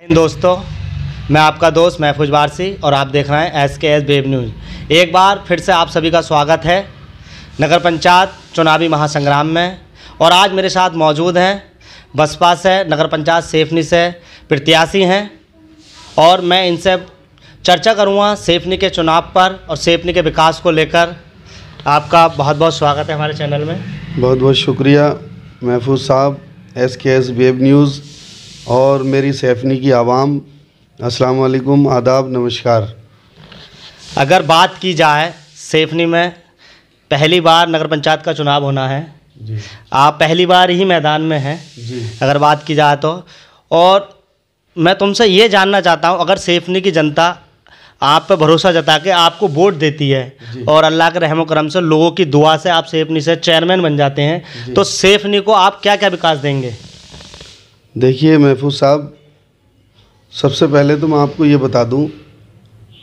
दोस्तों, मैं आपका दोस्त महफूज वारसी और आप देख रहे हैं SKS वेब न्यूज़। एक बार फिर से आप सभी का स्वागत है नगर पंचायत चुनावी महासंग्राम में। और आज मेरे साथ मौजूद हैं बसपा से नगर पंचायत सेफनी से प्रत्याशी हैं और मैं इनसे चर्चा करूंगा सेफनी के चुनाव पर और सेफनी के विकास को लेकर। आपका बहुत बहुत स्वागत है हमारे चैनल में। बहुत बहुत शुक्रिया महफूज साहब, SKS वेब न्यूज़ और मेरी सेफनी की आवाम, अस्सलाम वालेकुम, आदाब, नमस्कार। अगर बात की जाए सेफनी में पहली बार नगर पंचायत का चुनाव होना है जी। आप पहली बार ही मैदान में हैं जी। अगर बात की जाए तो। और मैं तुमसे ये जानना चाहता हूँ, अगर सेफनी की जनता आप पे भरोसा जता के आपको वोट देती है और अल्लाह के रहम करम से लोगों की दुआ से आप सेफनी से चेयरमैन बन जाते हैं, तो सेफनी को आप क्या क्या विकास देंगे? देखिए महफूज साहब, सबसे पहले तो मैं आपको ये बता दूं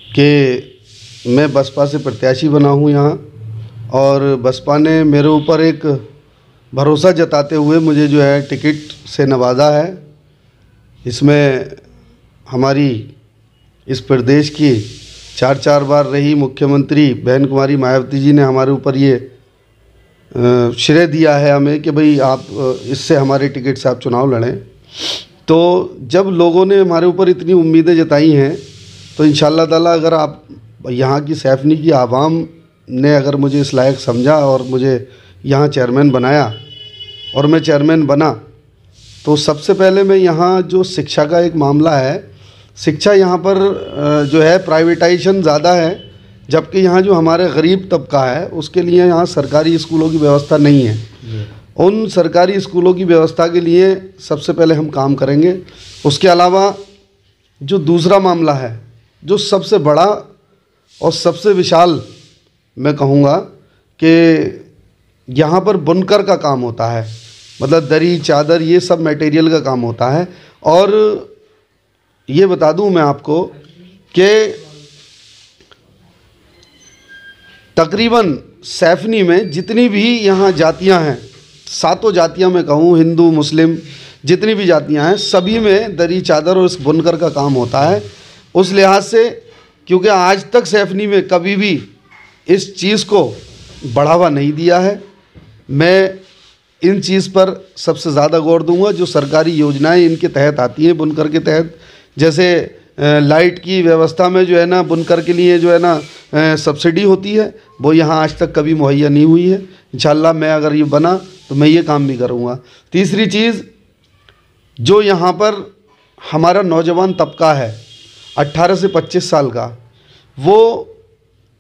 कि मैं बसपा से प्रत्याशी बना हूं यहाँ, और बसपा ने मेरे ऊपर एक भरोसा जताते हुए मुझे जो है टिकट से नवाजा है। इसमें हमारी इस प्रदेश की 4 बार रही मुख्यमंत्री बहन कुमारी मायावती जी ने हमारे ऊपर ये श्रेय दिया है हमें कि भाई आप इससे हमारे टिकट से आप चुनाव लड़ें। तो जब लोगों ने हमारे ऊपर इतनी उम्मीदें जताई हैं तो इंशाअल्लाह ताला अगर आप यहाँ की सेफनी की आवाम ने अगर मुझे इस लायक समझा और मुझे यहाँ चेयरमैन बनाया और मैं चेयरमैन बना, तो सबसे पहले मैं यहाँ जो शिक्षा का एक मामला है, शिक्षा यहाँ पर जो है प्राइवेटाइजेशन ज़्यादा है, जबकि यहाँ जो हमारे गरीब तबका है उसके लिए यहाँ सरकारी स्कूलों की व्यवस्था नहीं है। उन सरकारी स्कूलों की व्यवस्था के लिए सबसे पहले हम काम करेंगे। उसके अलावा जो दूसरा मामला है, जो सबसे बड़ा और सबसे विशाल, मैं कहूँगा कि यहाँ पर बुनकर का काम होता है, मतलब दरी चादर ये सब मटेरियल का काम होता है। और ये बता दूँ मैं आपको कि तकरीबन सेफनी में जितनी भी यहाँ जातियाँ हैं, 7 जातियाँ मैं कहूँ, हिंदू मुस्लिम जितनी भी जातियाँ हैं, सभी में दरी चादर और इस बुनकर का काम होता है। उस लिहाज से क्योंकि आज तक सेफनी में कभी भी इस चीज़ को बढ़ावा नहीं दिया है, मैं इन चीज़ पर सबसे ज़्यादा गौर दूंगा। जो सरकारी योजनाएं इनके तहत आती हैं बुनकर के तहत, जैसे लाइट की व्यवस्था में जो है ना बुनकर के लिए जो है ना सब्सिडी होती है, वो यहाँ आज तक कभी मुहैया नहीं हुई है। इंशाल्लाह मैं अगर ये बना तो मैं ये काम भी करूँगा। तीसरी चीज़, जो यहाँ पर हमारा नौजवान तबका है 18 से 25 साल का, वो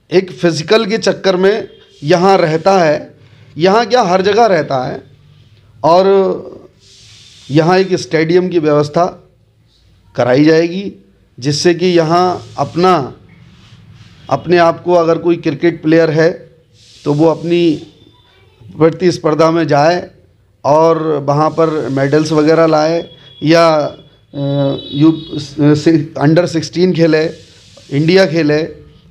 एक फ़िज़िकल के चक्कर में यहाँ रहता है। यहाँ क्या हर जगह रहता है, और यहाँ एक स्टेडियम की व्यवस्था कराई जाएगी, जिससे कि यहाँ अपने आप को, अगर कोई क्रिकेट प्लेयर है तो वो अपनी प्रतिस्पर्धा में जाए और वहाँ पर मेडल्स वगैरह लाए, या अंडर 16 खेले, इंडिया खेले,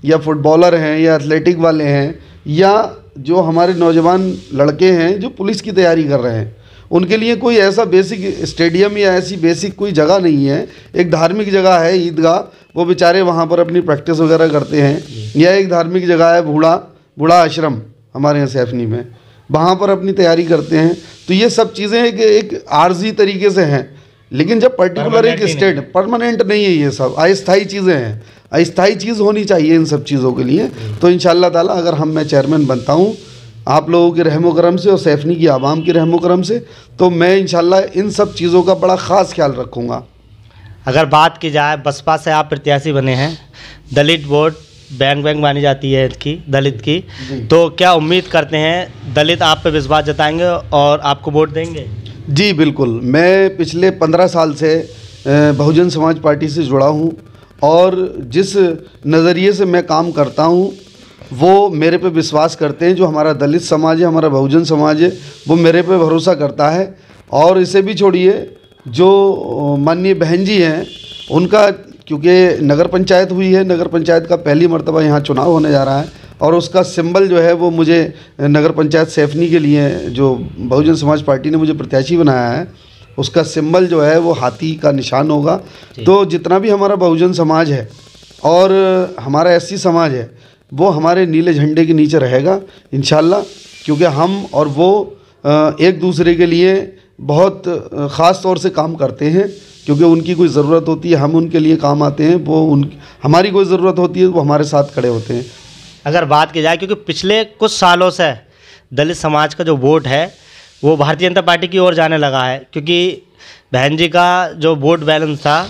या फुटबॉलर हैं या एथलेटिक वाले हैं, या जो हमारे नौजवान लड़के हैं जो पुलिस की तैयारी कर रहे हैं, उनके लिए कोई ऐसा बेसिक स्टेडियम या ऐसी बेसिक कोई जगह नहीं है। एक धार्मिक जगह है ईदगाह, वो बेचारे वहाँ पर अपनी प्रैक्टिस वगैरह करते हैं। या एक धार्मिक जगह है बूढ़ा आश्रम हमारे यहाँ सेफनी में, वहाँ पर अपनी तैयारी करते हैं। तो ये सब चीज़ें एक आर्जी तरीके से हैं, लेकिन जब पर्टिकुलर एक स्टेट परमानेंट नहीं है, ये सब अस्थायी चीज़ें हैं। अस्थायी चीज़ होनी चाहिए इन सब चीज़ों के लिए। तो इंशाअल्लाह ताला अगर मैं चेयरमैन बनता हूँ आप लोगों के रहमो करम से और सेफनी की आवाम की रहमो करम से, तो मैं इंशाअल्लाह इन सब चीज़ों का बड़ा ख़ास ख्याल रखूँगा। अगर बात की जाए, बसपा से आप प्रत्याशी बने हैं, दलित वोट बैंक मानी जाती है इसकी, दलित की, तो क्या उम्मीद करते हैं दलित आप पे विश्वास जताएंगे और आपको वोट देंगे? जी बिल्कुल, मैं पिछले 15 साल से बहुजन समाज पार्टी से जुड़ा हूँ, और जिस नज़रिए से मैं काम करता हूँ वो मेरे पे विश्वास करते हैं। जो हमारा दलित समाज है, हमारा बहुजन समाज है, वो मेरे पे भरोसा करता है। और इसे भी छोड़िए, जो माननीय बहन जी हैं उनका, क्योंकि नगर पंचायत हुई है, नगर पंचायत का पहली मर्तबा यहाँ चुनाव होने जा रहा है, और उसका सिंबल जो है वो मुझे नगर पंचायत सेफनी के लिए जो बहुजन समाज पार्टी ने मुझे प्रत्याशी बनाया है, उसका सिंबल जो है वो हाथी का निशान होगा। तो जितना भी हमारा बहुजन समाज है और हमारा एससी समाज है वो हमारे नीले झंडे के नीचे रहेगा इंशाल्लाह, क्योंकि हम और वो एक दूसरे के लिए बहुत ख़ास तौर से काम करते हैं, क्योंकि उनकी कोई ज़रूरत होती है हम उनके लिए काम आते हैं, वो हमारी कोई ज़रूरत होती है वो हमारे साथ खड़े होते हैं। अगर बात की जाए, क्योंकि पिछले कुछ सालों से दलित समाज का जो वोट है वो भारतीय जनता पार्टी की ओर जाने लगा है, क्योंकि बहन जी का जो वोट बैलेंस था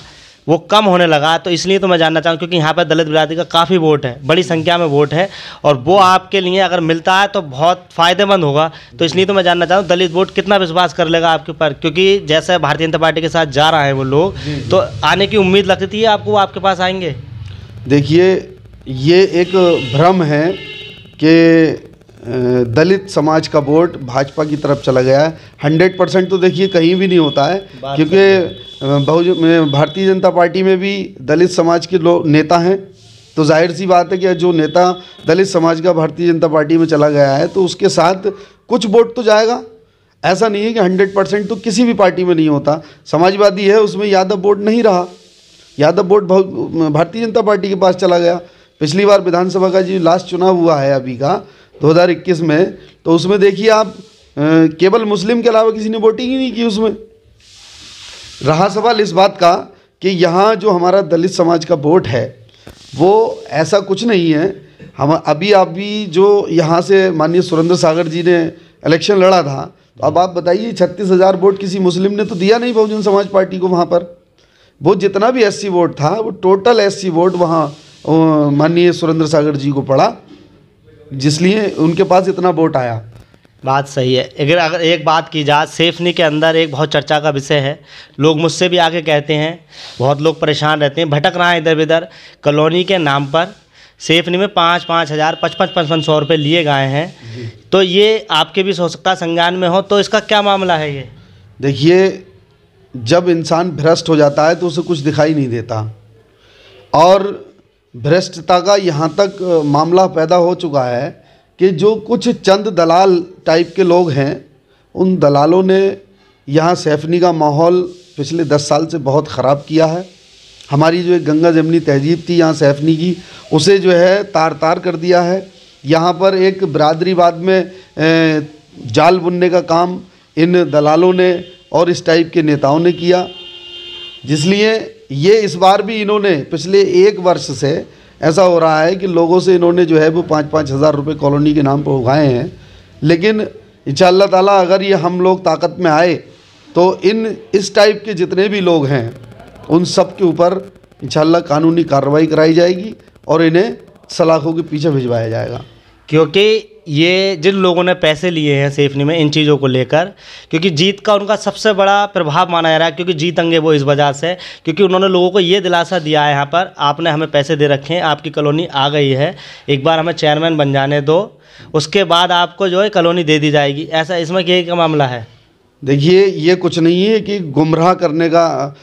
वो कम होने लगा। तो इसलिए तो मैं जानना चाहूँ, क्योंकि यहाँ पर दलित बिरादरी का काफ़ी वोट है, बड़ी संख्या में वोट है, और वो आपके लिए अगर मिलता है तो बहुत फ़ायदेमंद होगा। तो इसलिए तो मैं जानना चाहूँ दलित वोट कितना विश्वास कर लेगा आपके ऊपर, क्योंकि जैसे भारतीय जनता पार्टी के साथ जा रहे हैं वो लोग, तो आने की उम्मीद लगती थी आपको, वो आपके पास आएंगे? देखिए, ये एक भ्रम है कि दलित समाज का वोट भाजपा की तरफ चला गया है। 100% तो देखिए कहीं भी नहीं होता है, क्योंकि भारतीय जनता पार्टी में भी दलित समाज के लोग नेता हैं। तो जाहिर सी बात है कि जो नेता दलित समाज का भारतीय जनता पार्टी में चला गया है तो उसके साथ कुछ वोट तो जाएगा। ऐसा नहीं है कि 100% तो किसी भी पार्टी में नहीं होता। समाजवादी है, उसमें यादव वोट नहीं रहा, यादव वोट भारतीय जनता पार्टी के पास चला गया। पिछली बार विधानसभा का जो लास्ट चुनाव हुआ है अभी का 2021 में, तो उसमें देखिए आप केवल मुस्लिम के अलावा किसी ने वोटिंग ही नहीं की उसमें। रहा सवाल इस बात का कि यहाँ जो हमारा दलित समाज का वोट है वो ऐसा कुछ नहीं है। हम अभी जो यहाँ से माननीय सुरेंद्र सागर जी ने इलेक्शन लड़ा था, तो अब आप बताइए 36,000 वोट किसी मुस्लिम ने तो दिया नहीं बहुजन समाज पार्टी को। वहाँ पर वो जितना भी एससी वोट था वो टोटल एससी वोट वहाँ माननीय सुरेंद्र सागर जी को पड़ा, जिसलिए उनके पास इतना वोट आया। बात सही है। अगर एक बात की जाए, सेफनी के अंदर एक बहुत चर्चा का विषय है, लोग मुझसे भी आके कहते हैं, बहुत लोग परेशान रहते हैं, भटक रहे हैं इधर उधर, कॉलोनी के नाम पर सेफनी में 5-5 हज़ार 55-5500 रुपये लिए गए हैं। तो ये आपके भी हो सकता है संज्ञान में हो, तो इसका क्या मामला है ये? देखिए, जब इंसान भ्रष्ट हो जाता है तो उसे कुछ दिखाई नहीं देता, और भ्रष्टता का यहाँ तक मामला पैदा हो चुका है कि जो कुछ चंद दलाल टाइप के लोग हैं, उन दलालों ने यहाँ सैफनी का माहौल पिछले 10 साल से बहुत ख़राब किया है। हमारी जो एक गंगा जमनी तहजीब थी यहाँ सैफनी की, उसे जो है तार तार कर दिया है। यहाँ पर एक बिरादरीवाद में जाल बुनने का काम इन दलालों ने और इस टाइप के नेताओं ने किया, जिसलिए ये इस बार भी इन्होंने पिछले 1 वर्ष से ऐसा हो रहा है कि लोगों से इन्होंने जो है वो 5-5 हज़ार रुपये कॉलोनी के नाम पर उगाए हैं। लेकिन इंशाअल्लाह ताला अगर ये हम लोग ताकत में आए तो इस टाइप के जितने भी लोग हैं उन सब के ऊपर इंशाअल्लाह कानूनी कार्रवाई कराई जाएगी और इन्हें सलाखों के पीछे भिजवाया जाएगा। क्योंकि ये जिन लोगों ने पैसे लिए हैं सेफनी में इन चीज़ों को लेकर, क्योंकि जीत का उनका सबसे बड़ा प्रभाव माना जा रहा है, क्योंकि जीतेंगे वो इस वजह से, क्योंकि उन्होंने लोगों को ये दिलासा दिया है यहाँ पर, आपने हमें पैसे दे रखे हैं, आपकी कॉलोनी आ गई है, एक बार हमें चेयरमैन बन जाने दो, उसके बाद आपको जो है कॉलोनी दे दी जाएगी। ऐसा इसमें क्या मामला है? देखिए, ये कुछ नहीं है कि गुमराह करने का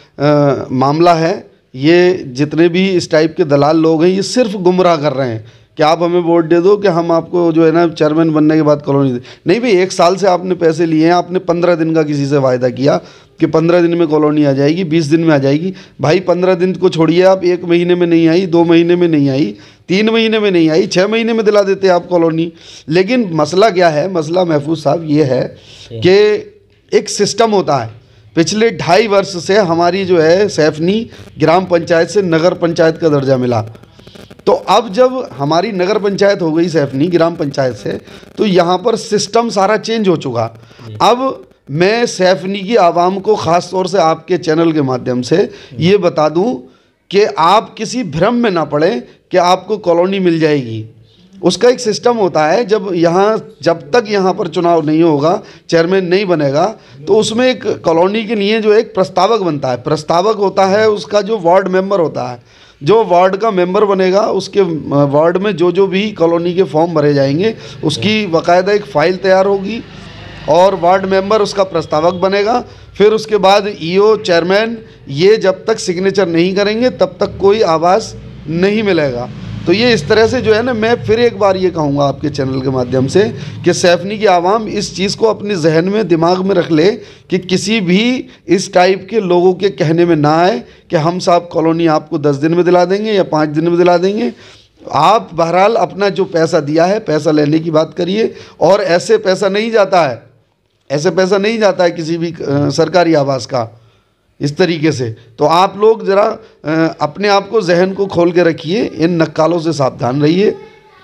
मामला है। ये जितने भी इस टाइप के दलाल लोग हैं ये सिर्फ गुमराह कर रहे हैं कि आप हमें वोट दे दो कि हम आपको जो है ना चेयरमैन बनने के बाद कॉलोनी दे। नहीं भाई, 1 साल से आपने पैसे लिए हैं, आपने 15 दिन का किसी से वायदा किया कि 15 दिन में कॉलोनी आ जाएगी, 20 दिन में आ जाएगी। भाई 15 दिन को छोड़िए, आप 1 महीने में नहीं आई, 2 महीने में नहीं आई, 3 महीने में नहीं आई, 6 महीने में दिला देते आप कॉलोनी। लेकिन मसला क्या है? मसला महफूज साहब ये है कि एक सिस्टम होता है। पिछले 2.5 वर्ष से हमारी जो है सैफनी ग्राम पंचायत से नगर पंचायत का दर्जा मिला, तो अब जब हमारी नगर पंचायत हो गई सैफनी ग्राम पंचायत से, तो यहाँ पर सिस्टम सारा चेंज हो चुका। अब मैं सैफनी की आवाम को ख़ास तौर से आपके चैनल के माध्यम से ये बता दूं कि आप किसी भ्रम में ना पड़ें कि आपको कॉलोनी मिल जाएगी। उसका एक सिस्टम होता है, जब तक यहाँ पर चुनाव नहीं होगा, चेयरमैन नहीं बनेगा, तो उसमें एक कॉलोनी के लिए जो एक प्रस्तावक बनता है। प्रस्तावक होता है उसका जो वार्ड मेंबर होता है, जो वार्ड का मेंबर बनेगा उसके वार्ड में जो भी कॉलोनी के फॉर्म भरे जाएंगे उसकी बाकायदा एक फ़ाइल तैयार होगी और वार्ड मेंबर उसका प्रस्तावक बनेगा। फिर उसके बाद ईओ, चेयरमैन ये जब तक सिग्नेचर नहीं करेंगे तब तक कोई आवास नहीं मिलेगा। तो ये इस तरह से जो है ना, मैं फिर एक बार ये कहूँगा आपके चैनल के माध्यम से कि सैफनी की आवाम इस चीज़ को अपने जहन में, दिमाग में रख ले कि किसी भी इस टाइप के लोगों के कहने में ना आए कि हम साहब कॉलोनी आपको 10 दिन में दिला देंगे या 5 दिन में दिला देंगे। आप बहरहाल अपना जो पैसा दिया है, पैसा लेने की बात करिए। और ऐसे पैसा नहीं जाता है, ऐसे पैसा नहीं जाता है किसी भी सरकारी आवास का इस तरीके से। तो आप लोग ज़रा अपने आप को, जहन को खोल के रखिए, इन नक्कालों से सावधान रहिए,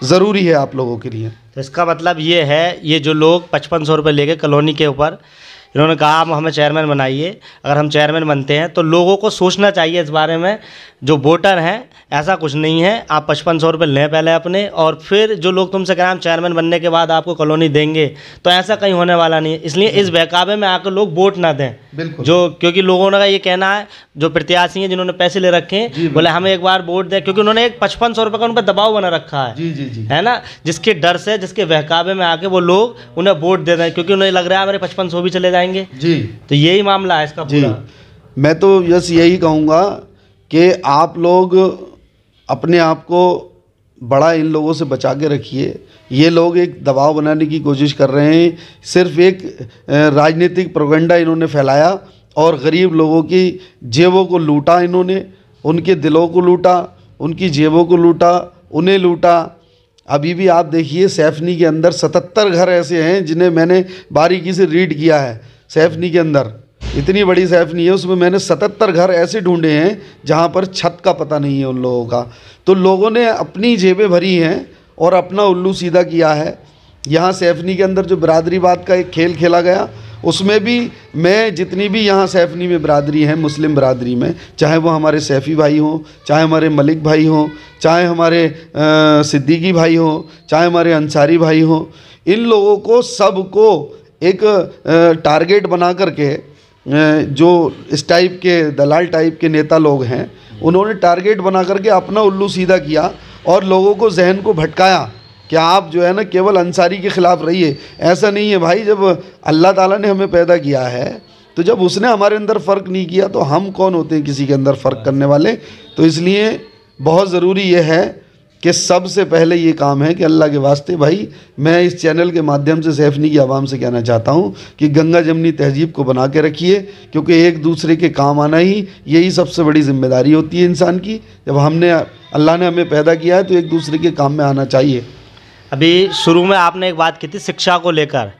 ज़रूरी है आप लोगों के लिए। तो इसका मतलब ये है, ये जो लोग 5500 रुपये लेके कॉलोनी के ऊपर, इन्होंने कहा आप हमें चेयरमैन बनाइए। अगर हम चेयरमैन बनते हैं तो लोगों को सोचना चाहिए इस बारे में, जो वोटर हैं। ऐसा कुछ नहीं है, आप 5500 रुपये लें पहले अपने, और फिर जो लोग तुमसे कह रहे हैं हम चेयरमैन बनने के बाद आपको कॉलोनी देंगे, तो ऐसा कहीं होने वाला नहीं है। इसलिए इस बहकावे में आकर लोग वोट ना दें। बिल्कुल। जो, क्योंकि लोगों का ये कहना है, जो प्रत्याशी हैं जिन्होंने पैसे ले रखे हैं, बोले हमें एक बार वोट दें, क्योंकि उन्होंने एक 5500 रुपये का उन पर दबाव बना रखा है। जी जी जी, है ना, जिसके डर से, जिसके बहकावे में आके वो लोग उन्हें वोट दे रहे हैं, क्योंकि उन्हें लग रहा है मेरे 5500 भी चले जाएंगे जी। तो यही मामला है इसका पूरा। मैं तो बस यही कहूँगा कि आप लोग अपने आप को बड़ा इन लोगों से बचा के रखिए। ये लोग एक दबाव बनाने की कोशिश कर रहे हैं, सिर्फ एक राजनीतिक प्रोपेगेंडा इन्होंने फैलाया और गरीब लोगों की जेबों को लूटा इन्होंने, उनके दिलों को लूटा, उनकी जेबों को लूटा, उन्हें लूटा। अभी भी आप देखिए सैफनी के अंदर 77 घर ऐसे हैं जिन्हें मैंने बारीकी से रीड किया है। सैफनी के अंदर इतनी बड़ी सैफनी है, उसमें मैंने 77 घर ऐसे ढूंढे हैं जहाँ पर छत का पता नहीं है उन लोगों का। तो लोगों ने अपनी जेबें भरी हैं और अपना उल्लू सीधा किया है। यहाँ सैफनी के अंदर जो बिरादरीवाद का एक खेल खेला गया, उसमें भी मैं जितनी भी यहाँ सैफनी में बिरादरी हैं, मुस्लिम बिरादरी में, चाहे वो हमारे सैफ़ी भाई हों, चाहे हमारे मलिक भाई हों, चाहे हमारे सिद्दीकी भाई हों, चाहे हमारे अंसारी भाई हों, इन लोगों को सबको एक टारगेट बना करके, जो इस टाइप के दलाल टाइप के नेता लोग हैं, उन्होंने टारगेट बना करके अपना उल्लू सीधा किया और लोगों को जहन को भटकाया कि आप जो है ना केवल अंसारी के ख़िलाफ़ रहिए। ऐसा नहीं है भाई, जब अल्लाह ताला ने हमें पैदा किया है, तो जब उसने हमारे अंदर फ़र्क नहीं किया तो हम कौन होते हैं किसी के अंदर फ़र्क करने वाले। तो इसलिए बहुत ज़रूरी ये है कि सबसे पहले ये काम है कि अल्लाह के वास्ते भाई, मैं इस चैनल के माध्यम से सैफनी की आवाम से कहना चाहता हूँ कि गंगा जमनी तहजीब को बना के रखिए, क्योंकि एक दूसरे के काम आना ही यही सबसे बड़ी ज़िम्मेदारी होती है इंसान की। जब अल्लाह ने हमें पैदा किया है तो एक दूसरे के काम में आना चाहिए। अभी शुरू में आपने एक बात की थी शिक्षा को लेकर,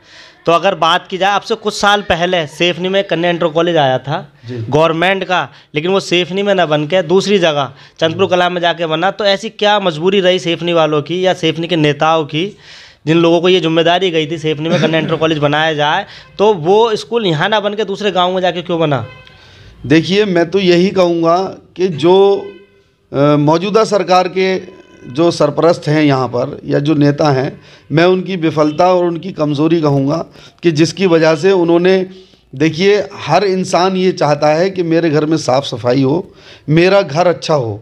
तो अगर बात की जाए, अब से कुछ साल पहले सैफनी में कन्या इंटर कॉलेज आया था गवर्नमेंट का, लेकिन वो सैफनी में न बन के दूसरी जगह चंद्रपुर कला में जाके बना। तो ऐसी क्या मजबूरी रही सैफनी वालों की या सैफनी के नेताओं की, जिन लोगों को ये जिम्मेदारी गई थी सैफनी में कन्या इंटर कॉलेज बनाया जाए, तो वो स्कूल यहाँ ना बन के दूसरे गाँव में जाके क्यों बना? देखिए, मैं तो यही कहूँगा कि जो मौजूदा सरकार के जो सरपरस्त हैं यहाँ पर या जो नेता हैं, मैं उनकी विफलता और उनकी कमज़ोरी कहूँगा कि जिसकी वजह से उन्होंने, देखिए हर इंसान ये चाहता है कि मेरे घर में साफ़ सफाई हो, मेरा घर अच्छा हो।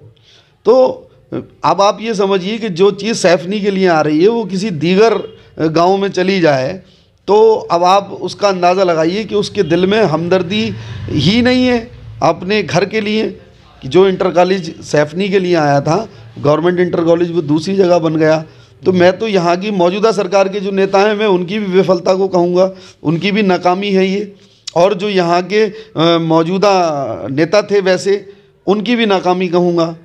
तो अब आप ये समझिए कि जो चीज़ सैफनी के लिए आ रही है वो किसी दीगर गांव में चली जाए, तो अब आप उसका अंदाज़ा लगाइए कि उसके दिल में हमदर्दी ही नहीं है अपने घर के लिए। कि जो इंटर कॉलेज सैफनी के लिए आया था, गवर्नमेंट इंटर कॉलेज, वो दूसरी जगह बन गया। तो मैं तो यहाँ की मौजूदा सरकार के जो नेता हैं, मैं उनकी भी विफलता को कहूँगा, उनकी भी नाकामी है ये। और जो यहाँ के मौजूदा नेता थे वैसे, उनकी भी नाकामी कहूँगा।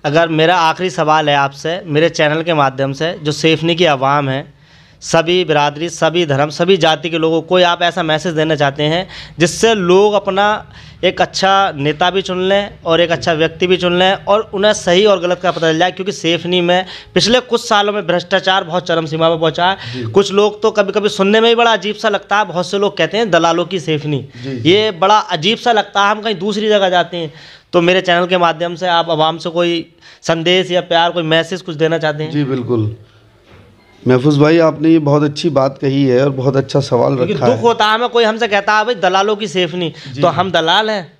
अगर मेरा आखिरी सवाल है आपसे मेरे चैनल के माध्यम से, जो सैफनी की आवाम है, सभी बिरादरी, सभी धर्म, सभी जाति के लोगों को आप ऐसा मैसेज देना चाहते हैं जिससे लोग अपना एक अच्छा नेता भी चुन लें और एक अच्छा व्यक्ति भी चुन लें और उन्हें सही और गलत का पता चल जाए? क्योंकि सैफनी में पिछले कुछ सालों में भ्रष्टाचार बहुत चरम सीमा पर पहुंचा है। कुछ लोग तो कभी कभी सुनने में ही बड़ा अजीब सा लगता है, बहुत से लोग कहते हैं दलालों की सैफनी, ये बड़ा अजीब सा लगता है, हम कहीं दूसरी जगह जाते हैं। तो मेरे चैनल के माध्यम से आप आवाम से कोई संदेश या प्यार, कोई मैसेज कुछ देना चाहते हैं? जी बिल्कुल महफूज भाई, आपने ये बहुत अच्छी बात कही है और बहुत अच्छा सवाल रखा है। दुख होता है हमें, कोई हमसे कहता है भाई दलालों की सैफनी, तो हम दलाल हैं।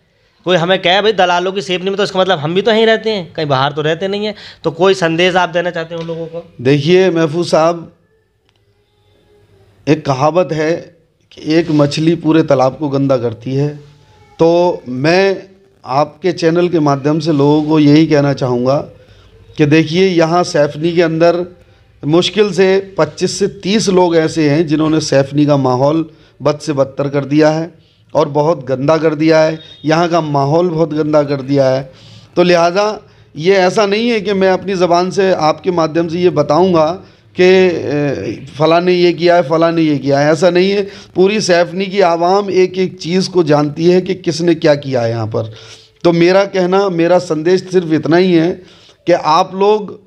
कोई हमें कहे भाई दलालों की सैफनी में, तो इसका मतलब हम भी तो यहीं रहते हैं, कहीं बाहर तो रहते नहीं हैं। तो कोई संदेश आप देना चाहते हैं उन लोगों को? देखिए महफूज साहब, एक कहावत है कि एक मछली पूरे तालाब को गंदा करती है। तो मैं आपके चैनल के माध्यम से लोगों को यही कहना चाहूँगा कि देखिए यहाँ सैफनी के अंदर मुश्किल से 25 से 30 लोग ऐसे हैं जिन्होंने सैफनी का माहौल बद से बदतर कर दिया है और बहुत गंदा कर दिया है, यहाँ का माहौल बहुत गंदा कर दिया है। तो लिहाजा ये ऐसा नहीं है कि मैं अपनी ज़बान से आपके माध्यम से ये बताऊंगा कि फ़लाँ ने ये किया है, फ़लाँ ने ये किया है, ऐसा नहीं है। पूरी सैफनी की आवाम एक एक चीज़ को जानती है कि किसने क्या किया है यहाँ पर। तो मेरा कहना, मेरा संदेश सिर्फ इतना ही है कि आप लोग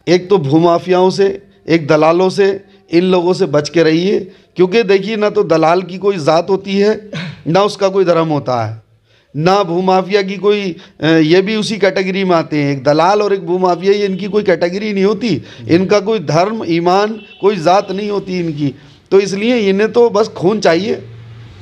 एक तो भूमाफियाओं से, एक दलालों से, इन लोगों से बच के रहिए, क्योंकि देखिए ना तो दलाल की कोई ज़ात होती है, ना उसका कोई धर्म होता है, ना भूमाफिया की कोई, ये भी उसी कैटेगरी में आते हैं। एक दलाल और एक भूमाफिया, ये इनकी कोई कैटेगरी नहीं होती, इनका कोई धर्म, ईमान, कोई ज़ात नहीं होती इनकी। तो इसलिए इन्हें तो बस खून चाहिए।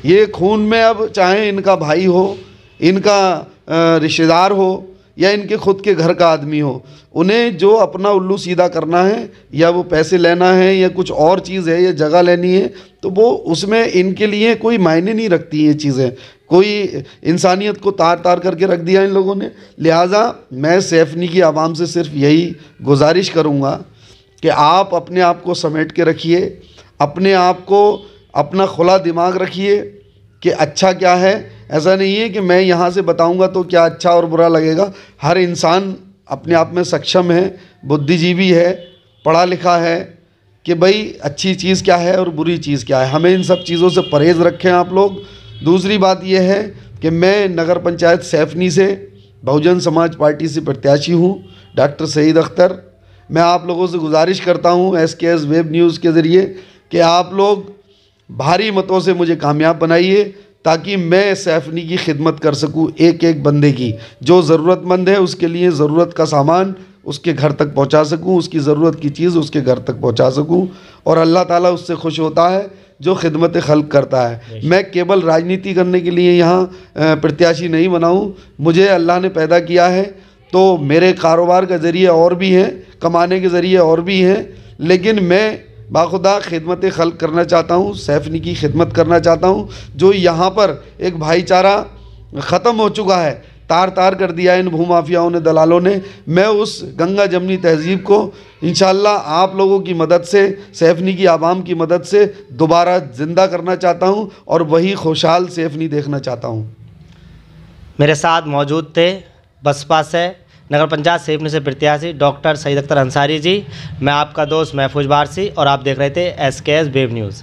ये खून में अब चाहे इनका भाई हो, इनका रिश्तेदार हो, या इनके खुद के घर का आदमी हो, उन्हें जो अपना उल्लू सीधा करना है, या वो पैसे लेना है, या कुछ और चीज़ है, या जगह लेनी है, तो वो उसमें इनके लिए कोई मायने नहीं रखती ये चीज़ें। कोई इंसानियत को तार तार करके रख दिया इन लोगों ने। लिहाजा मैं सैफनी की आवाम से सिर्फ यही गुजारिश करूँगा कि आप अपने आप को समेट के रखिए, अपने आप को, अपना खुला दिमाग रखिए कि अच्छा क्या है। ऐसा नहीं है कि मैं यहाँ से बताऊँगा तो क्या अच्छा और बुरा लगेगा। हर इंसान अपने आप में सक्षम है, बुद्धिजीवी है, पढ़ा लिखा है कि भाई अच्छी चीज़ क्या है और बुरी चीज़ क्या है। हमें इन सब चीज़ों से परहेज़ रखें आप लोग। दूसरी बात यह है कि मैं नगर पंचायत सैफनी से बहुजन समाज पार्टी से प्रत्याशी हूँ, डॉक्टर सईद अख्तर। मैं आप लोगों से गुजारिश करता हूँ SKS वेब न्यूज़ के ज़रिए कि आप लोग भारी मतों से मुझे कामयाब बनाइए, ताकि मैं सैफनी की खिदमत कर सकूं, एक एक बंदे की, जो ज़रूरतमंद है उसके लिए ज़रूरत का सामान उसके घर तक पहुंचा सकूं, उसकी ज़रूरत की चीज़ उसके घर तक पहुंचा सकूं। और अल्लाह ताला उससे खुश होता है जो खिदमत खल्क करता है। मैं केवल राजनीति करने के लिए यहाँ प्रत्याशी नहीं बना हूँ। मुझे अल्लाह ने पैदा किया है, तो मेरे कारोबार का ज़रिए और भी हैं, कमाने के ज़रिए और भी हैं, लेकिन मैं बाखुदा खिदमत खल्क करना चाहता हूँ, सैफनी की खिदमत करना चाहता हूँ। जो यहाँ पर एक भाईचारा ख़त्म हो चुका है, तार तार कर दिया इन भूमाफियाओं ने, दलालों ने, मैं उस गंगा जमनी तहज़ीब को इंशाअल्लाह आप लोगों की मदद से, सैफनी की आवाम की मदद से दोबारा ज़िंदा करना चाहता हूँ और वही खुशहाल सैफनी देखना चाहता हूँ। मेरे साथ मौजूद थे बसपा से नगर पंचायत सैफनी से प्रत्याशी डॉक्टर सईद अख्तर अंसारी जी। मैं आपका दोस्त महफूज वारसी और आप देख रहे थे SKS वेब न्यूज़।